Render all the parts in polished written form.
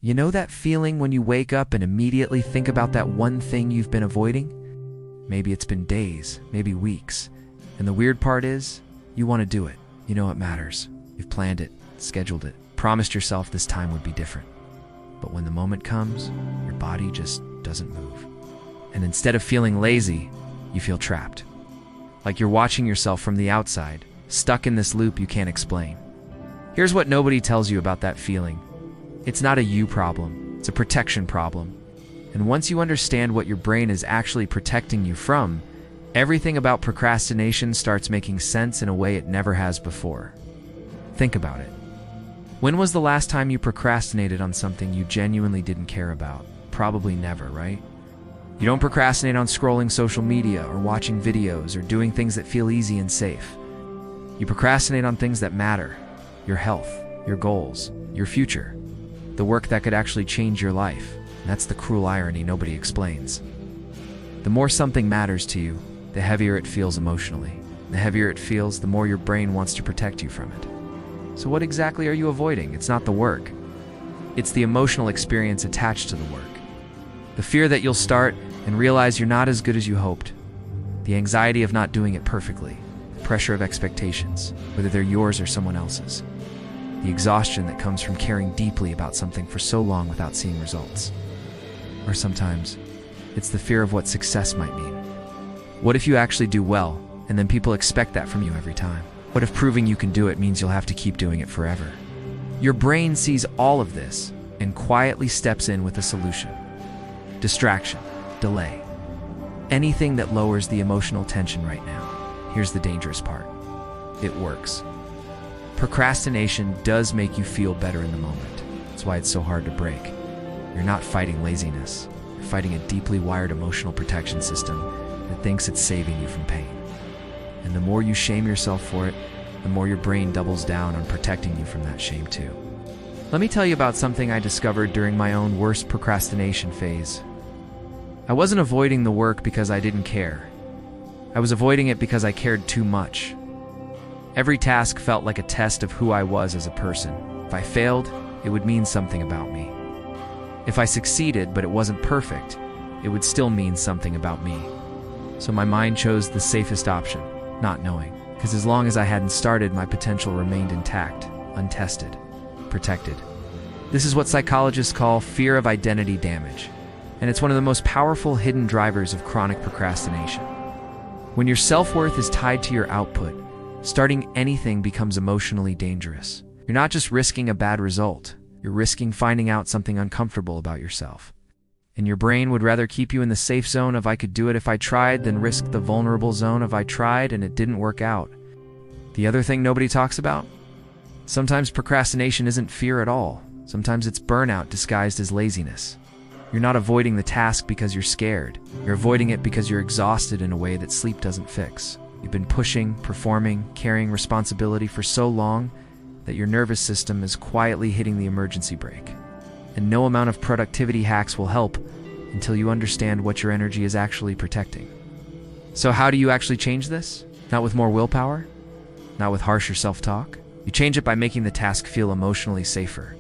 You know that feeling when you wake up and immediately think about that one thing you've been avoiding? Maybe it's been days, maybe weeks. And the weird part is, you want to do it. You know it matters. You've planned it, scheduled it, promised yourself this time would be different. But when the moment comes, your body just doesn't move. And instead of feeling lazy, you feel trapped. Like you're watching yourself from the outside, stuck in this loop you can't explain. Here's what nobody tells you about that feeling. It's not a you problem, it's a protection problem. And once you understand what your brain is actually protecting you from, everything about procrastination starts making sense in a way it never has before. Think about it. When was the last time you procrastinated on something you genuinely didn't care about? Probably never, right? You don't procrastinate on scrolling social media or watching videos or doing things that feel easy and safe. You procrastinate on things that matter: your health, your goals, your future, the work that could actually change your life. And that's the cruel irony nobody explains. The more something matters to you, the heavier it feels emotionally. The heavier it feels, the more your brain wants to protect you from it. So what exactly are you avoiding? It's not the work. It's the emotional experience attached to the work. The fear that you'll start and realize you're not as good as you hoped. The anxiety of not doing it perfectly. The pressure of expectations, whether they're yours or someone else's. The exhaustion that comes from caring deeply about something for so long without seeing results. Or sometimes, it's the fear of what success might mean. What if you actually do well, and then people expect that from you every time? What if proving you can do it means you'll have to keep doing it forever? Your brain sees all of this and quietly steps in with a solution. Distraction, delay, anything that lowers the emotional tension right now. Here's the dangerous part. It works. Procrastination does make you feel better in the moment. That's why it's so hard to break. You're not fighting laziness. You're fighting a deeply wired emotional protection system that thinks it's saving you from pain. And the more you shame yourself for it, the more your brain doubles down on protecting you from that shame too. Let me tell you about something I discovered during my own worst procrastination phase. I wasn't avoiding the work because I didn't care. I was avoiding it because I cared too much. Every task felt like a test of who I was as a person. If I failed, it would mean something about me. If I succeeded, but it wasn't perfect, it would still mean something about me. So my mind chose the safest option, not knowing. Because as long as I hadn't started, my potential remained intact, untested, protected. This is what psychologists call fear of identity damage. And it's one of the most powerful hidden drivers of chronic procrastination. When your self-worth is tied to your output, starting anything becomes emotionally dangerous. You're not just risking a bad result, you're risking finding out something uncomfortable about yourself. And your brain would rather keep you in the safe zone of "I could do it if I tried" than risk the vulnerable zone of "I tried and it didn't work out." The other thing nobody talks about? Sometimes procrastination isn't fear at all. Sometimes it's burnout disguised as laziness. You're not avoiding the task because you're scared. You're avoiding it because you're exhausted in a way that sleep doesn't fix. You've been pushing, performing, carrying responsibility for so long that your nervous system is quietly hitting the emergency brake. And no amount of productivity hacks will help until you understand what your energy is actually protecting. So how do you actually change this? Not with more willpower? Not with harsher self-talk? You change it by making the task feel emotionally safer.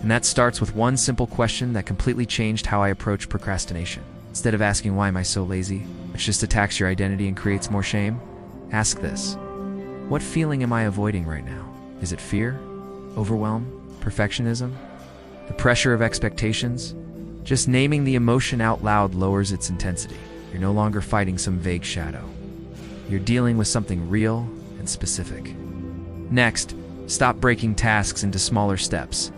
And that starts with one simple question that completely changed how I approach procrastination. Instead of asking "why am I so lazy?", which just attacks your identity and creates more shame, ask this: what feeling am I avoiding right now? Is it fear? Overwhelm? Perfectionism? The pressure of expectations? Just naming the emotion out loud lowers its intensity. You're no longer fighting some vague shadow. You're dealing with something real and specific. Next, stop breaking tasks into smaller steps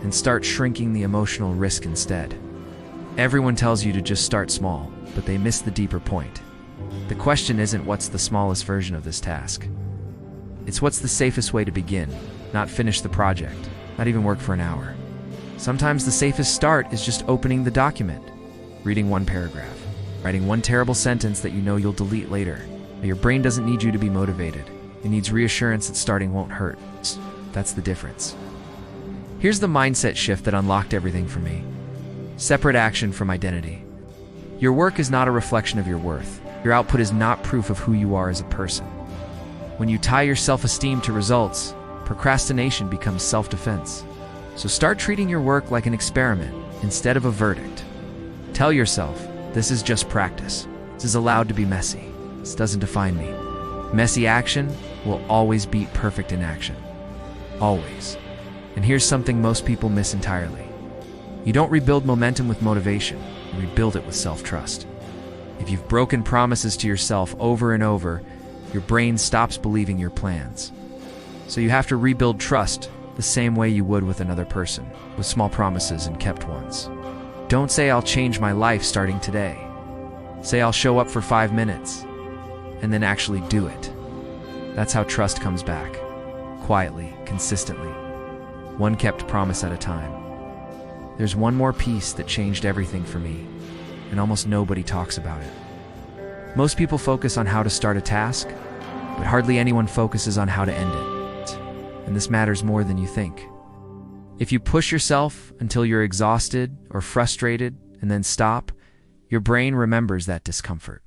and start shrinking the emotional risk instead. Everyone tells you to just start small, but they miss the deeper point. The question isn't what's the smallest version of this task. It's what's the safest way to begin, not finish the project, not even work for an hour. Sometimes the safest start is just opening the document, reading one paragraph, writing one terrible sentence that you know you'll delete later. But your brain doesn't need you to be motivated. It needs reassurance that starting won't hurt. That's the difference. Here's the mindset shift that unlocked everything for me. Separate action from identity. Your work is not a reflection of your worth. Your output is not proof of who you are as a person. When you tie your self-esteem to results, procrastination becomes self-defense. So start treating your work like an experiment instead of a verdict. Tell yourself, this is just practice. This is allowed to be messy. This doesn't define me. Messy action will always beat perfect inaction. Always. And here's something most people miss entirely. You don't rebuild momentum with motivation. You rebuild it with self-trust. If you've broken promises to yourself over and over, your brain stops believing your plans. So you have to rebuild trust the same way you would with another person, with small promises and kept ones. Don't say, I'll change my life starting today. Say, I'll show up for 5 minutes, and then actually do it. That's how trust comes back. Quietly, consistently. One kept promise at a time. There's one more piece that changed everything for me, and almost nobody talks about it. Most people focus on how to start a task, but hardly anyone focuses on how to end it. And this matters more than you think. If you push yourself until you're exhausted or frustrated and then stop, your brain remembers that discomfort.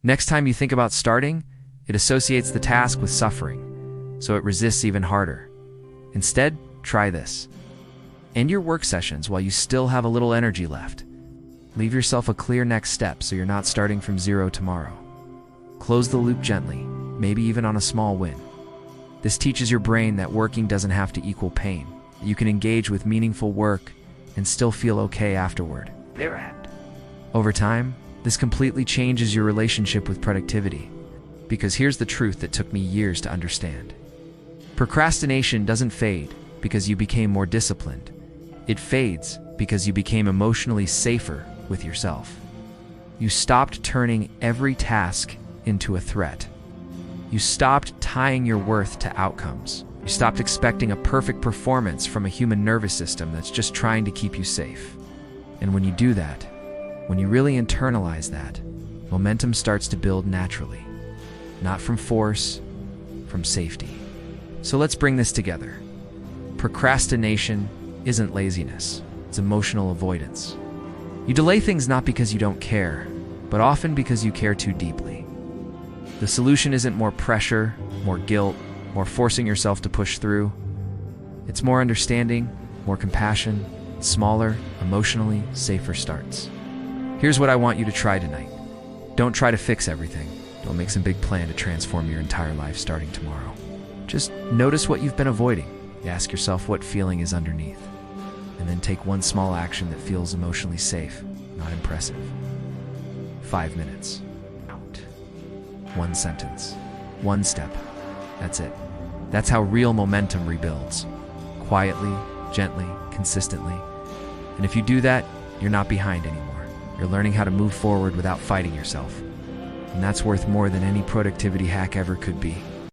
Next time you think about starting, it associates the task with suffering, so it resists even harder. Instead, try this. End your work sessions while you still have a little energy left. Leave yourself a clear next step so you're not starting from zero tomorrow. Close the loop gently, maybe even on a small win. This teaches your brain that working doesn't have to equal pain. You can engage with meaningful work and still feel okay afterward. Over time, this completely changes your relationship with productivity. Because here's the truth that took me years to understand. Procrastination doesn't fade because you became more disciplined. It fades because you became emotionally safer with yourself. You stopped turning every task into a threat. You stopped tying your worth to outcomes. You stopped expecting a perfect performance from a human nervous system that's just trying to keep you safe. And when you do that, when you really internalize that, momentum starts to build naturally. Not from force, from safety. So let's bring this together. Procrastination isn't laziness. It's emotional avoidance. You delay things not because you don't care, but often because you care too deeply. The solution isn't more pressure, more guilt, more forcing yourself to push through. It's more understanding, more compassion, smaller, emotionally safer starts. Here's what I want you to try tonight. Don't try to fix everything. Don't make some big plan to transform your entire life starting tomorrow. Just notice what you've been avoiding. Ask yourself what feeling is underneath. And then take one small action that feels emotionally safe, not impressive. 5 minutes. Out. One sentence. One step. That's it. That's how real momentum rebuilds. Quietly, gently, consistently. And if you do that, you're not behind anymore. You're learning how to move forward without fighting yourself. And that's worth more than any productivity hack ever could be.